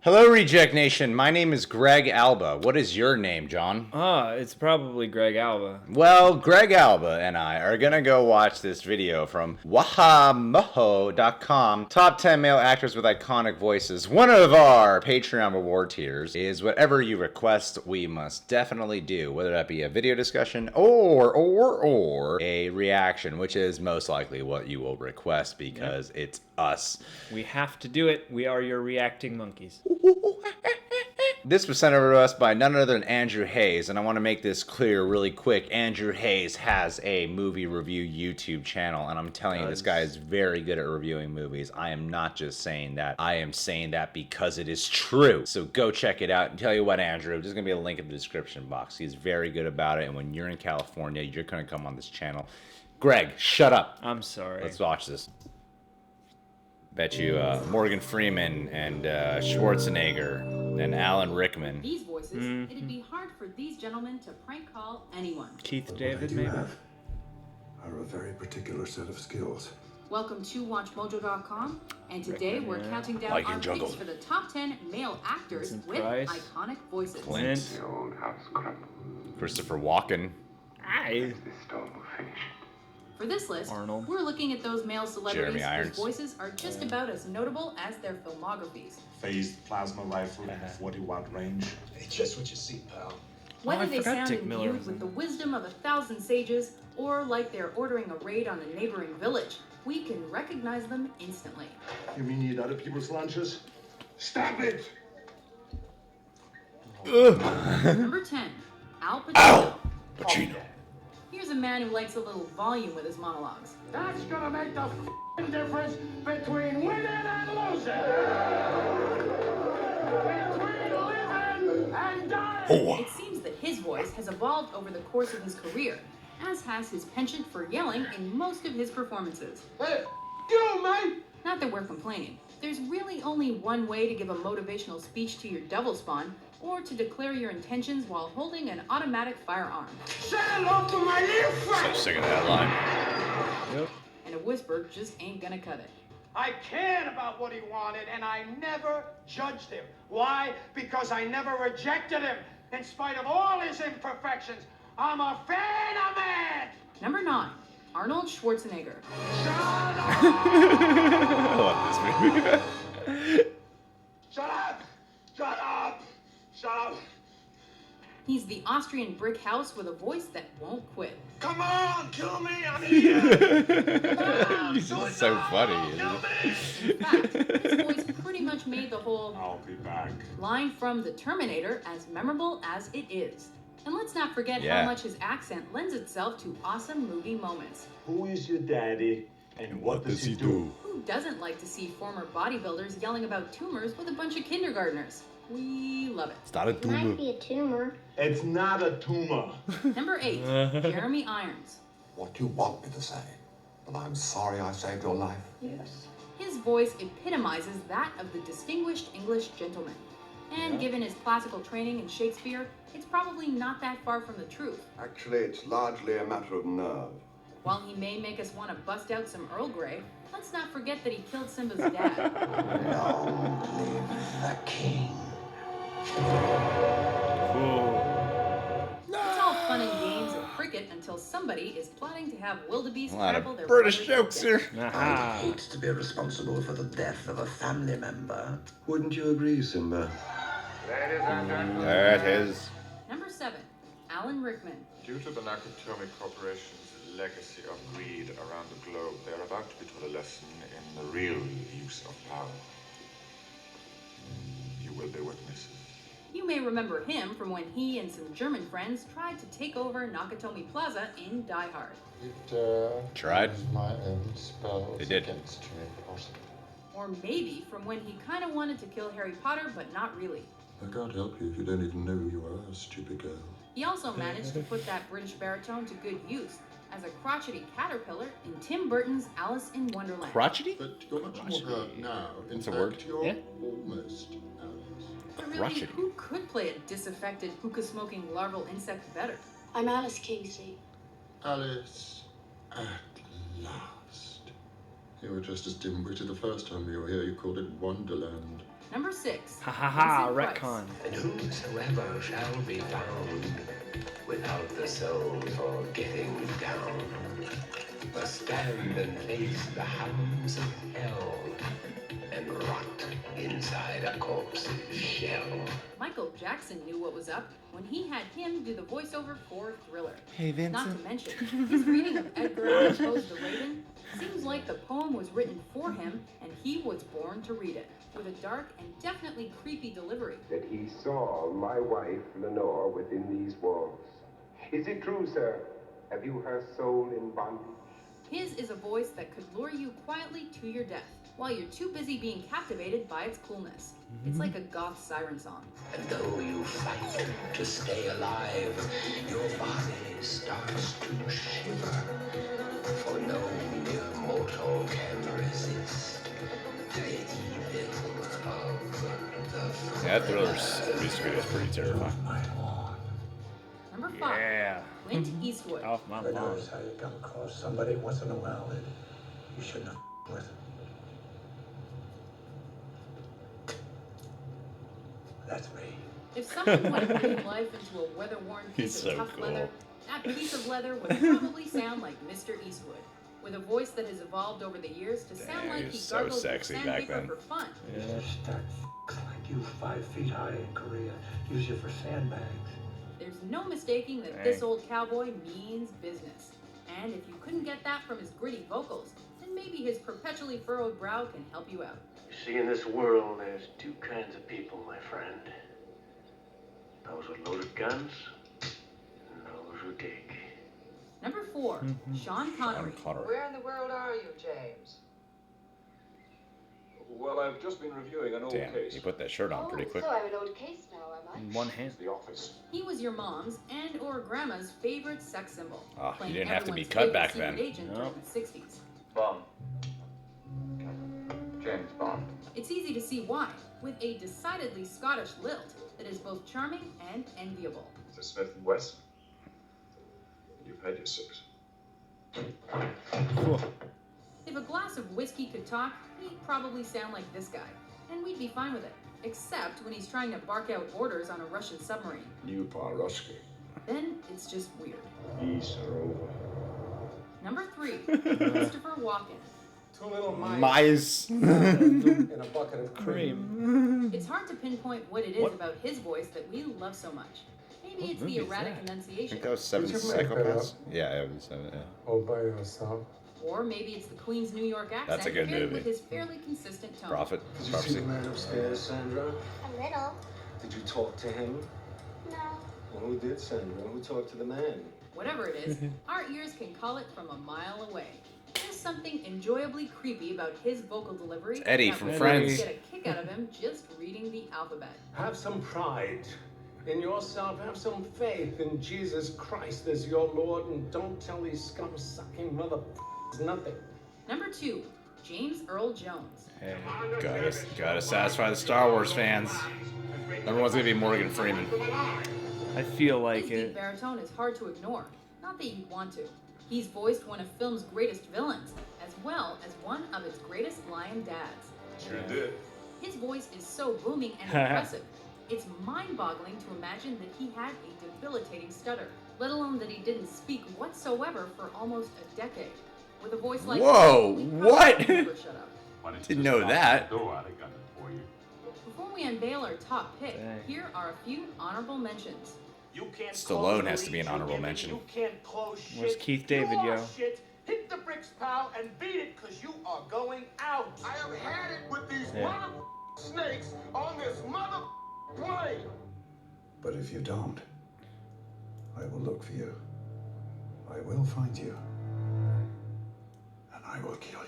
Hello, Reject Nation. My name is Greg Alba. What is your name, John? It's probably Greg Alba. Well, Greg Alba and I are gonna go watch this video from wahamoho.com. Top 10 male actors with iconic voices. One of our Patreon reward tiers is whatever you request, we must definitely do, whether that be a video discussion or a reaction, which is most likely what you will request because it's us. We have to do it. We are your reacting monkeys. This was sent over to us by none other than Andrew Hayes, and I want to make this clear really quick. Andrew Hayes has a movie review YouTube channel, and I'm telling you, this guy is very good at reviewing movies. I am not just saying that. I am saying that because it is true. So go check it out. And tell you what, Andrew, there's going to be a link in the description box. He's very good about it, and when you're in California, you're going to come on this channel. Greg, shut up. I'm sorry. Let's watch this. Bet you Morgan Freeman and Schwarzenegger and Alan Rickman. These voices, it'd be hard for these gentlemen to prank call anyone. Keith David, maybe? Are a very particular set of skills. Welcome to WatchMojo.com, and today Rickman, we're counting down Like our in Jungle. picks for the top 10 male actors Vincent with Price. iconic voices. Clint. The old house crap. Christopher Walken. Aye. This storm will finish. For this list, Arnold. we're looking at those male celebrities Jeremy whose Irons. voices are just about as notable as their filmographies. Phased plasma rifle, 40-watt range. It's just what you see, pal. Whether I they forgot sound Dick Miller imbued was with in the that. wisdom of 1,000 sages, or like they're ordering a raid on a neighboring village, we can recognize them instantly. You mean you eat other people's lunches? Stop it! Number 10, Al Pacino. Pacino. Here's a man who likes a little volume with his monologues. That's gonna make the difference between winning and losing. Between living and dying. It seems that his voice has evolved over the course of his career, as has his penchant for yelling in most of his performances. Hey, you, mate! Not that we're complaining. There's really only one way to give a motivational speech to your devil spawn, or to declare your intentions while holding an automatic firearm. Say hello to my little So friend! sick of that line. Yep. And a whisper just ain't gonna cut it. I cared about what he wanted, and I never judged him. Why? Because I never rejected him. In spite of all his imperfections, I'm a fan of man! Number 9, Arnold Schwarzenegger. I love this movie. Shut up! Shut up! Shut up! He's the Austrian brick house with a voice that won't quit. Come on, kill me! I'm here! He's just so funny. Isn't he? In fact, his voice pretty much made the whole I'll be back. line from The Terminator as memorable as it is. And let's not forget Yeah. how much his accent lends itself to awesome movie moments. Who is your daddy, and what does he do? Who doesn't like to see former bodybuilders yelling about tumors with a bunch of kindergartners? We love it. It's not a Might tumor. be a tumor. It's not a tumor. Number 8, Jeremy Irons. What you want me to say? But I'm sorry I saved your life. Yes. His voice epitomizes that of the distinguished English gentleman. And given his classical training in Shakespeare, it's probably not that far from the truth. Actually, it's largely a matter of nerve. While he may make us want to bust out some Earl Grey, let's not forget that he killed Simba's dad. Long live the king. It's all fun and games at cricket until somebody is plotting to have wildebeest A lot trample of their British brother's jokes here. I'd Aha. hate to be responsible for the death of a family member. Wouldn't you agree, Simba? There it is. Number 7, Alan Rickman. Due to the Nakatomi Corporation's legacy of greed around the globe, they are about to be taught a lesson in the real use of power. You will be witnesses. You may remember him from when he and some German friends tried to take over Nakatomi Plaza in Die Hard. Tried. My own spells They did. against me, possibly. Or maybe from when he kind of wanted to kill Harry Potter, but not really. I can't help you if you don't even know who you are, stupid girl. He also managed to put that British baritone to good use as a crotchety caterpillar in Tim Burton's Alice in Wonderland. Crotchety? But you're much more hurt now. In That's a fact, word. You're Yeah. almost Alice. But really, crotchety. who could play a disaffected hookah-smoking larval insect better? I'm Alice Kingsley. Alice, at last. You were just as dim-witted the first time you were here. You called it Wonderland. Number 6. Ha ha ha, Vincent Price. retcon. And whosoever shall be found without the soul for getting down must stand and face the hounds of hell and rot inside a corpse's shell. Michael Jackson knew what was up when he had him do the voiceover for Thriller. Hey, Vincent. Not to mention, his reading of Edgar Allan Poe's The Raven seems like the poem was written for him and he was born to read it, with a dark and definitely creepy delivery. That he saw my wife Lenore within these walls. Is it true, sir? Have you her soul in bondage? His is a voice that could lure you quietly to your death, while you're too busy being captivated by its coolness. It's like a goth siren song. And though you fight to stay alive, your body starts to shiver. For no mere mortal can resist the evil of the Yeah, that Thriller's music video is pretty terrifying. Number 5. Yeah. Clint Eastwood. Off my Who lawn. knows how you come across somebody once in a while that you shouldn't have with. That's me. If someone would breathe life into a weather-worn piece He's of so tough cool. leather, that piece of leather would probably sound like Mr. Eastwood, with a voice that has evolved over the years to sound Dang, like he he was so gargled with sexy back sandpaper then. for fun. There's that like you 5 feet high in Korea. Use you for sandbags. There's no mistaking that Dang. this old cowboy means business. And if you couldn't get that from his gritty vocals, then maybe his perpetually furrowed brow can help you out. You see, in this world, there's two kinds of people, my friend. Those with loaded guns, and those who dig. Number 4, Sean Connery. Where in the world are you, James? Well, I've just been reviewing an old Damn, case. he put that shirt on pretty quick. So I'm an old case now, am I? In one hand. The office. He was your mom's and or grandma's favorite sex symbol. Ah, you playing didn't have to be everyone's cut favorite back secret then. agent during Nope. the 60s. Bond. James Bond. It's easy to see why, with a decidedly Scottish lilt that is both charming and enviable. Mr. Smith and Wesson. You've had your sips. If a glass of whiskey could talk, he'd probably sound like this guy, and we'd be fine with it, except when he's trying to bark out orders on a Russian submarine. You Paroshki. Then it's just weird. Geese are over. Number 3, Christopher Walken. Two little Mice. in a bucket of Cream. It's hard to pinpoint what it is about his voice that we love so much. Maybe What it's the movie is erratic that? I enunciation. think that was Seven Did you make that Psychopaths. up? Yeah, it was Seven. Yeah. all by yourself. Or maybe it's the Queen's New York accent That's a good paired movie. with his fairly consistent tone. Prophet. Did you see Prophecy. the man upstairs, Sandra? A little. Did you talk to him? No. Well, who did, Sandra? Who talked to the man? Whatever it is, our ears can call it from a mile away. There's something enjoyably creepy about his vocal delivery. It's Eddie that from would Friends. Get a kick out of him just reading the alphabet. Have some pride in yourself. Have some faith in Jesus Christ as your Lord, and don't tell these scum-sucking motherfuckers nothing. Number 2, James Earl Jones. Hey. Gotta satisfy the Star Wars fans. Number one's gonna be Morgan Freeman. I feel like His deep it. baritone is hard to ignore. Not that you'd want to. He's voiced one of film's greatest villains, as well as one of its greatest lion dads. Sure did. His voice is so booming and impressive. It's mind-boggling to imagine that he had a debilitating stutter, let alone that he didn't speak whatsoever for almost a decade. With a voice like Whoa, that, he'd what? probably never shut up. Didn't know that. Before we unveil our top pick, Dang. here are a few honorable mentions. You can't Stallone close has the to be an lead you're honorable giving. mention. You can't close shit. Where's Keith David, you are yo? Shit. Hit the bricks, pal, and beat it, cause you are going out. I have had it with these Yeah. mother snakes on this mother plane. But if you don't, I will look for you. I will find you. And I will kill you.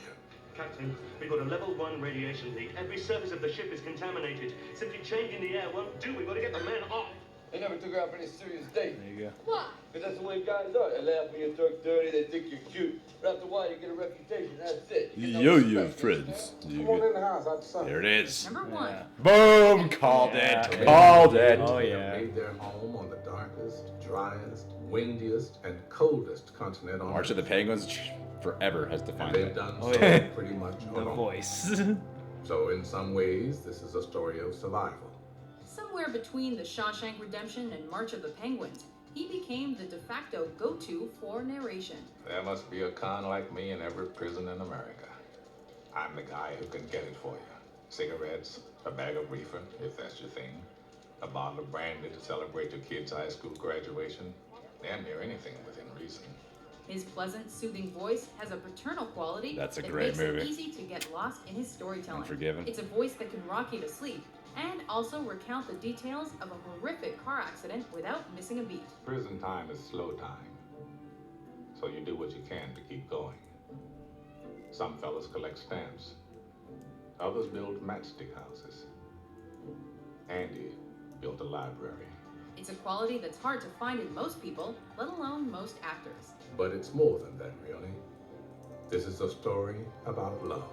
Captain, we've got a level 1 radiation leak. Every surface of the ship is contaminated. Simply changing the air won't do. We've got to get the men off. They never took her out for any serious date. There you go. Why? Because that's the way guys are. They laugh when you talk dirty, they think you're cute. But after a while, you get a reputation. That's it. You get no respect, friends. Come on in the house outside. There it is. Number 1, Yeah. Boom! Called Yeah. it. Called it. Oh, They yeah. made their home on the darkest, driest, windiest, and coldest continent on March of the Earth. Penguins forever has And defined they've it. done Oh, so yeah. pretty much The alone. voice. So in some ways, this is a story of survival. Somewhere between The Shawshank Redemption and March of the Penguins, he became the de facto go-to for narration. There must be a con like me in every prison in America. I'm the guy who can get it for you. Cigarettes, a bag of reefer, if that's your thing, a bottle of brandy to celebrate your kid's high school graduation, damn near anything within reason. His pleasant, soothing voice has a paternal quality That's a that great makes movie. it easy to get lost in his storytelling. Unforgiven. It's a voice that can rock you to sleep and also recount the details of a horrific car accident without missing a beat. Prison time is slow time, so you do what you can to keep going. Some fellas collect stamps. Others build matchstick houses. Andy built a library. It's a quality that's hard to find in most people, let alone most actors. But it's more than that, really. This is a story about love.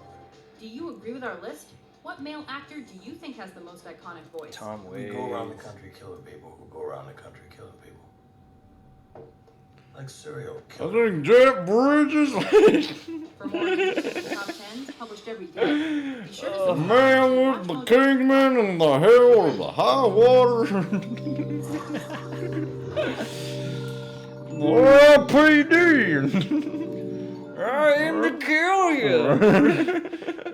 Do you agree with our list? What male actor do you think has the most iconic voice? Tom Who Waits. go around the country killing people, who go around the country killing people. Like serial I killers. think Jeff Bridges. For more interesting top 10s published every day, be sure to The subscribe man to with the Watch kingman and the hell of the high water. RPD. I aim to kill you.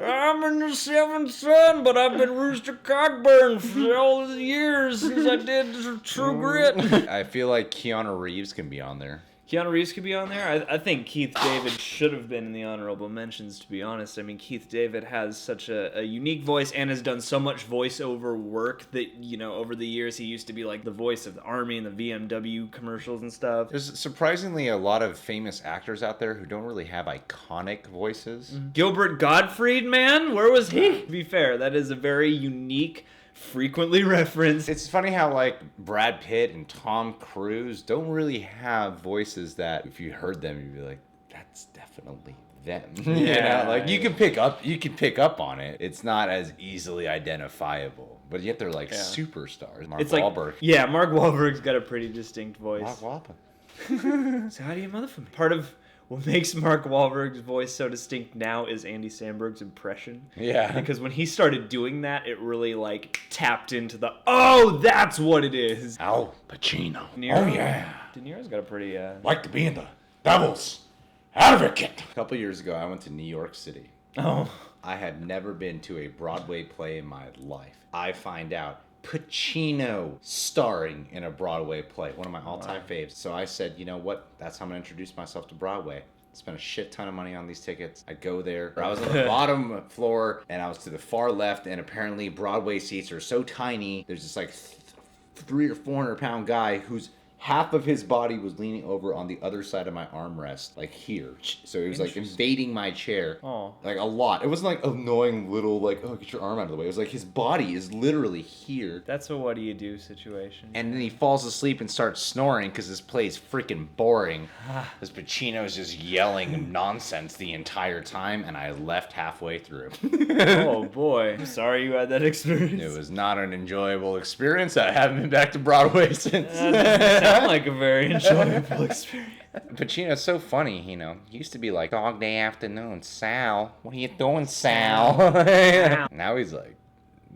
I'm in the seventh son, but I've been Rooster Cockburn for all the years since I did True Grit. I feel like Keanu Reeves can be on there. Keanu Reeves could be on there. I think Keith David should have been in the honorable mentions, to be honest. I mean, Keith David has such a unique voice and has done so much voiceover work that, you know, over the years he used to be like the voice of the Army and the VMW commercials and stuff. There's surprisingly a lot of famous actors out there who don't really have iconic voices. Gilbert Gottfried, man, where was he? To be fair, that is a very unique, frequently referenced. It's funny how like Brad Pitt and Tom Cruise don't really have voices that if you heard them you'd be like, that's definitely them. Yeah. You know, like you can pick up on it. It's not as easily identifiable, but yet they're like superstars. Mark Wahlberg. Yeah, Mark Wahlberg's got a pretty distinct voice. Mark Wahlberg. So how do you mother for me? Part of what makes Mark Wahlberg's voice so distinct now is Andy Samberg's impression. Yeah. Because when he started doing that, it really like tapped into the, oh, that's what it is. Al Pacino. De Niro? Oh yeah. De Niro's got a pretty Like to be in the Devil's Advocate. A couple years ago, I went to New York City. Oh. I had never been to a Broadway play in my life. I find out Pacino starring in a Broadway play, one of my all-time faves. So I said, you know what? That's how I'm gonna introduce myself to Broadway. Spent a shit ton of money on these tickets. I go there. I was on the bottom floor and I was to the far left, and apparently Broadway seats are so tiny. There's this like 300 or 400 pound guy who's half of his body was leaning over on the other side of my armrest, like here. So he was like invading my chair, like a lot. It wasn't like annoying little like, oh, get your arm out of the way. It was like his body is literally here. That's a what do you do situation. And then he falls asleep and starts snoring because this play is freaking boring. This Pacino's just yelling nonsense the entire time, and I left halfway through. Oh boy, I'm sorry you had that experience. It was not an enjoyable experience. I haven't been back to Broadway since. Sound like a very enjoyable experience. Pacino's so funny, you know. He used to be like, Dog Day Afternoon, Sal. What are you doing, Sal? Now he's like,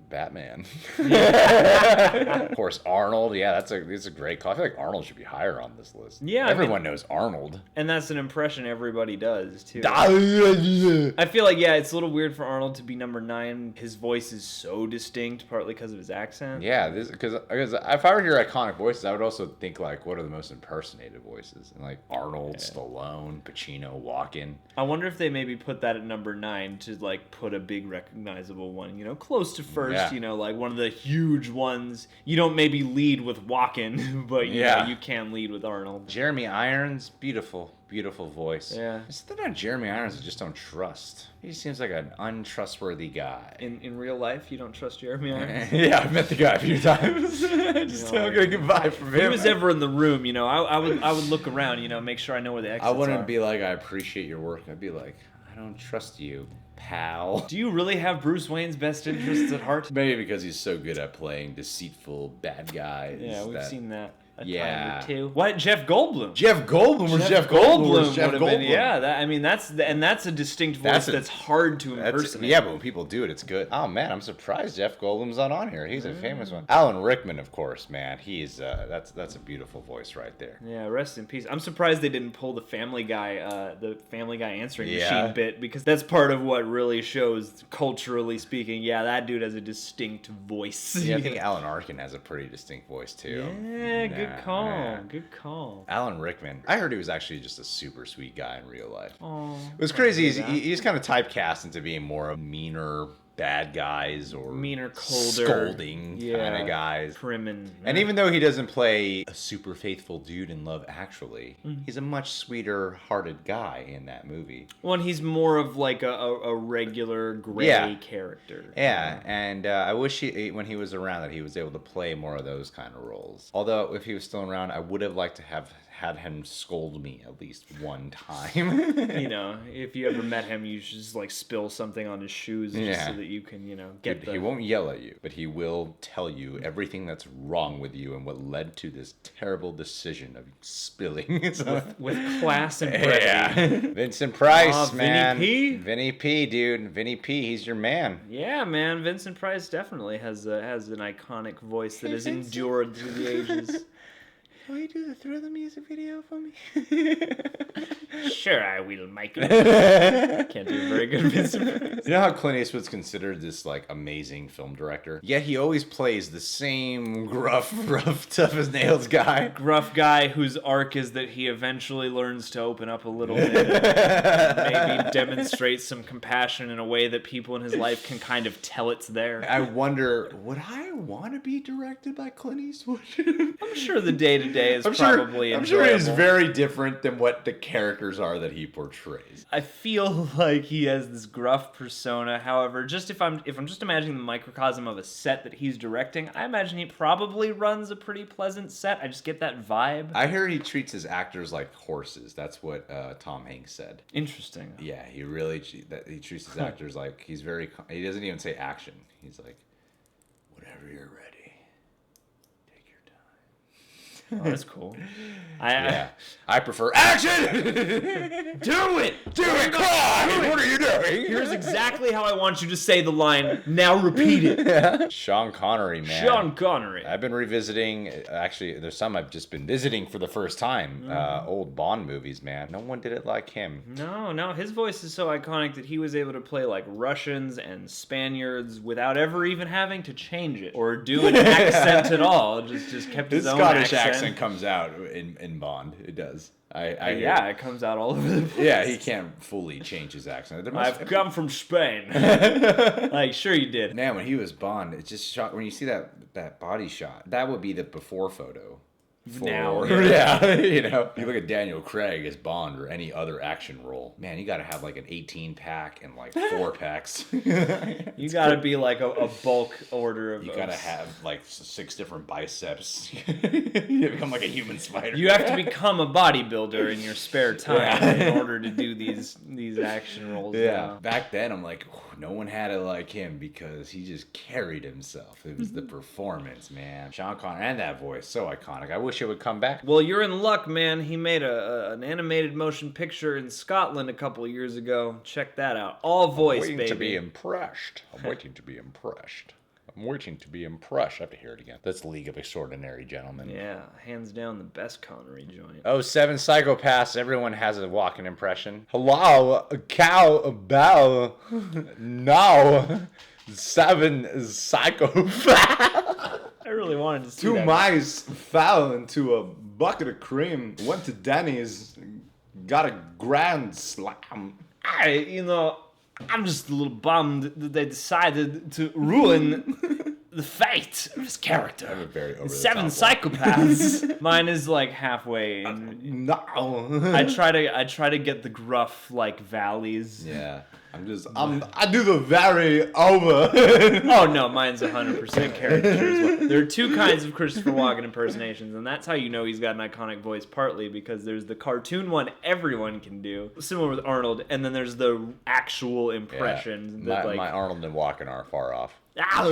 Batman. Of course, Arnold. Yeah, that's a great call. I feel like Arnold should be higher on this list. Yeah, everyone knows Arnold. And that's an impression everybody does, too. I feel like, yeah, it's a little weird for Arnold to be number 9. His voice is so distinct, partly because of his accent. Yeah, because if I were to hear iconic voices, I would also think, like, what are the most impersonated voices? And, like, Arnold, Stallone, Pacino, Walken. I wonder if they maybe put that at number 9 to, like, put a big recognizable one, you know, close to first, you know, like one of the huge ones. You don't maybe lead with Walken, but you know, you can lead with Arnold. Jeremy Irons, beautiful voice. Yeah. It's something about Jeremy Irons I just don't trust. He seems like an untrustworthy guy. In real life, you don't trust Jeremy Irons? Yeah, I've met the guy a few times. I just don't get a good vibe from him. If he was ever in the room, you know, I would look around, you know, make sure I know where the exits are. I wouldn't be like, I appreciate your work. I'd be like, I don't trust you, pal. Do you really have Bruce Wayne's best interests at heart? Maybe because he's so good at playing deceitful bad guys. Yeah, we've seen that. time or two. What? Jeff Goldblum? Jeff Goldblum was Jeff Goldblum. Jeff Goldblum. Yeah, that's a distinct voice that's hard to impersonate. Yeah, but when people do it, it's good. Oh man, I'm surprised Jeff Goldblum's not on here. He's a famous one. Alan Rickman, of course, man. He's that's a beautiful voice right there. Yeah, rest in peace. I'm surprised they didn't pull the Family Guy answering machine bit, because that's part of what really shows, culturally speaking. Yeah, that dude has a distinct voice. Yeah, I think Alan Arkin has a pretty distinct voice too. Yeah, good call. Good call. Alan Rickman. I heard he was actually just a super sweet guy in real life. Oh, it was crazy. He's kind of typecast into being more of meaner bad guys or meaner, colder, scolding kind of guys. Prim and even though he doesn't play a super faithful dude in Love Actually, he's a much sweeter hearted guy in that movie. Well, and he's more of like a regular gray character. Yeah, and I wish when he was around that he was able to play more of those kind of roles. Although if he was still around, I would have liked to have had him scold me at least one time. You know, if you ever met him, you should just like spill something on his shoes just so that you can, get He won't yell at you, but he will tell you everything that's wrong with you and what led to this terrible decision of spilling. with class and brevity. Yeah. Vincent Price, man. Vinny P? Vinny P, dude. Vinny P, he's your man. Yeah, man. Vincent Price definitely has an iconic voice that has endured through the ages. Will you do the Thriller music video for me? Sure, I will, Michael. Can't do a very good Vincent Price. You know how Clint Eastwood's considered this like amazing film director? Yet he always plays the same gruff, tough as nails guy. Gruff guy whose arc is that he eventually learns to open up a little bit. Maybe demonstrate some compassion in a way that people in his life can kind of tell it's there. I wonder, would I want to be directed by Clint Eastwood? I'm sure the day-to-day is probably I'm sure he's very different than what the characters are that he portrays. I feel like he has this gruff persona. However, just if I'm just imagining the microcosm of a set that he's directing, I imagine he probably runs a pretty pleasant set. I just get that vibe. I hear he treats his actors like horses. That's what Tom Hanks said. Interesting. Yeah, he really he treats his actors like he doesn't even say action. He's like, whenever you're ready. Oh, that's cool. I prefer action. Do it. Come on. What are you doing? Here's exactly how I want you to say the line. Now repeat it. Yeah. Sean Connery, man. Sean Connery. I've been revisiting. Actually, there's some I've just been visiting for the first time. Old Bond movies, man. No one did it like him. No. His voice is so iconic that he was able to play like Russians and Spaniards without ever even having to change it or do an accent at all. Just kept his own Scottish accent. Comes out in Bond. It does. It comes out all over the place. Yeah, he can't fully change his accent. I've come from Spain. Like, sure you did. Man, when he was Bond, it just shot. When you see that body shot, that would be the before photo. Now, yeah, you look at Daniel Craig as Bond or any other action role. Man, you got to have like an 18-pack and like 4-packs. You got to be like a bulk order of. You got to have like 6 different biceps. You become like a human spider. You have to become a bodybuilder in your spare time in order to do these action roles. Yeah. Now. Back then, I'm like, no one had it like him because he just carried himself. It was the performance, man. Sean Connery and that voice, so iconic. I wish it would come back. Well, you're in luck, man. He made an animated motion picture in Scotland a couple of years ago. Check that out. All voice, baby. I'm waiting to be impressed. I have to hear it again. That's League of Extraordinary Gentlemen. Yeah, hands down the best Connery joint. Oh, 7 Psychopaths. Everyone has a Walken impression. Hello, a cow, a bell. No, 7 Psychopaths. I really wanted to see 2 mice fell into a bucket of cream, went to Denny's, got a grand slam. I'm just a little bummed that they decided to ruin the fate of his character. I'm a very over 7 Psychopaths. Mine is like halfway. No. I try to get the gruff like valleys. Yeah. I do the very over. Oh no, mine's 100% caricature as well. There are 2 kinds of Christopher Walken impersonations, and that's how you know he's got an iconic voice, partly because there's the cartoon one everyone can do, similar with Arnold, and then there's the actual impressions. Yeah. That, my Arnold and Walken are far off. Now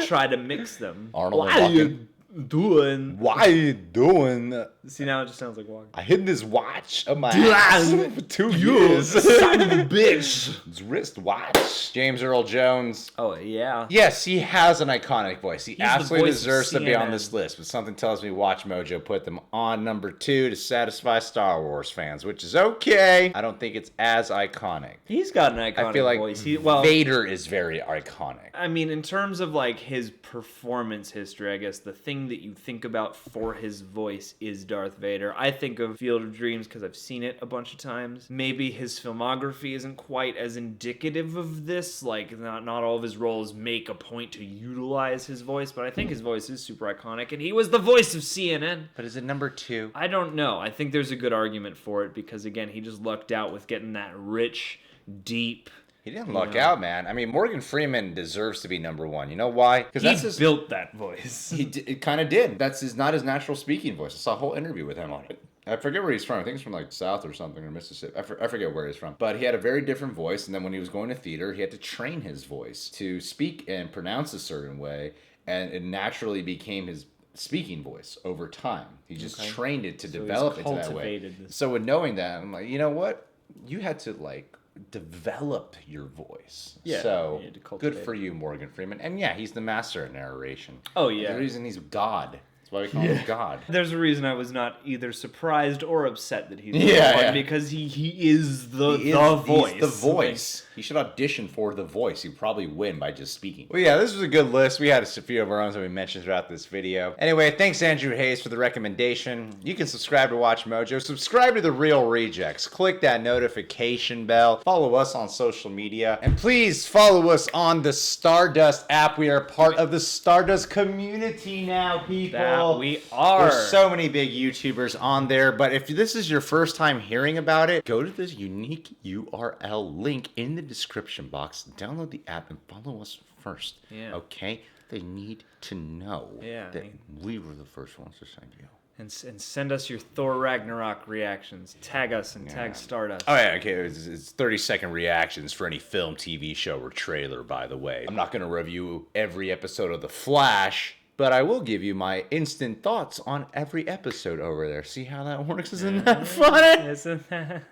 try to mix them. Arnold and Walken. doing? Why you doing? See, now it just sounds like Walken. I hid this watch of my ass for 2 years. Son of a bitch. It's wrist watch. James Earl Jones. Oh, yeah. Yes, he has an iconic voice. He absolutely deserves to be on CNN. this list, but something tells me Watch Mojo put them on number 2 to satisfy Star Wars fans, which is okay. I don't think it's as iconic. He's got an iconic I feel like voice. Vader is very iconic. I mean, in terms of like his performance history, I guess the thing that you think about for his voice is Darth Vader. I think of Field of Dreams because I've seen it a bunch of times. Maybe his filmography isn't quite as indicative of this. Like, not all of his roles make a point to utilize his voice, but I think his voice is super iconic, and he was the voice of CNN. But is it number 2? I don't know. I think there's a good argument for it because, again, he just lucked out with getting that rich, deep... He didn't luck out, man. I mean, Morgan Freeman deserves to be number 1. You know why? Because he built that voice. It kind of did. That's not his natural speaking voice. I saw a whole interview with him on it. I forget where he's from. I think he's from like South or something, or Mississippi. I forget where he's from. But he had a very different voice, and then when he was going to theater, he had to train his voice to speak and pronounce a certain way, and it naturally became his speaking voice over time. He just trained it to develop it that way. So with knowing that, I'm like, you know what? You had to like develop your voice. Yeah. So good for you, Morgan Freeman. And yeah, he's the master of narration. Oh yeah. The reason he's God. That's why we call him God. There's a reason I was not either surprised or upset that he's one because he is the voice. He's the voice. He should audition for The Voice. He'd probably win by just speaking. Well, yeah, this was a good list. We had a few of our own that we mentioned throughout this video. Anyway, thanks Andrew Hayes for the recommendation. You can subscribe to Watch Mojo. Subscribe to The Real Rejects. Click that notification bell. Follow us on social media. And please follow us on the Stardust app. We are part of the Stardust community now, people. We are. There's so many big YouTubers on there, but if this is your first time hearing about it, go to this unique URL link in the description box, download the app, and follow us first. Yeah. Okay? They need to know that we were the first ones to send you. And send us your Thor Ragnarok reactions. Tag us and tag Stardust. Oh, yeah, okay. It's 30-second reactions for any film, TV show, or trailer, by the way. I'm not going to review every episode of The Flash, but I will give you my instant thoughts on every episode over there. See how that works? Isn't that funny? Isn't that...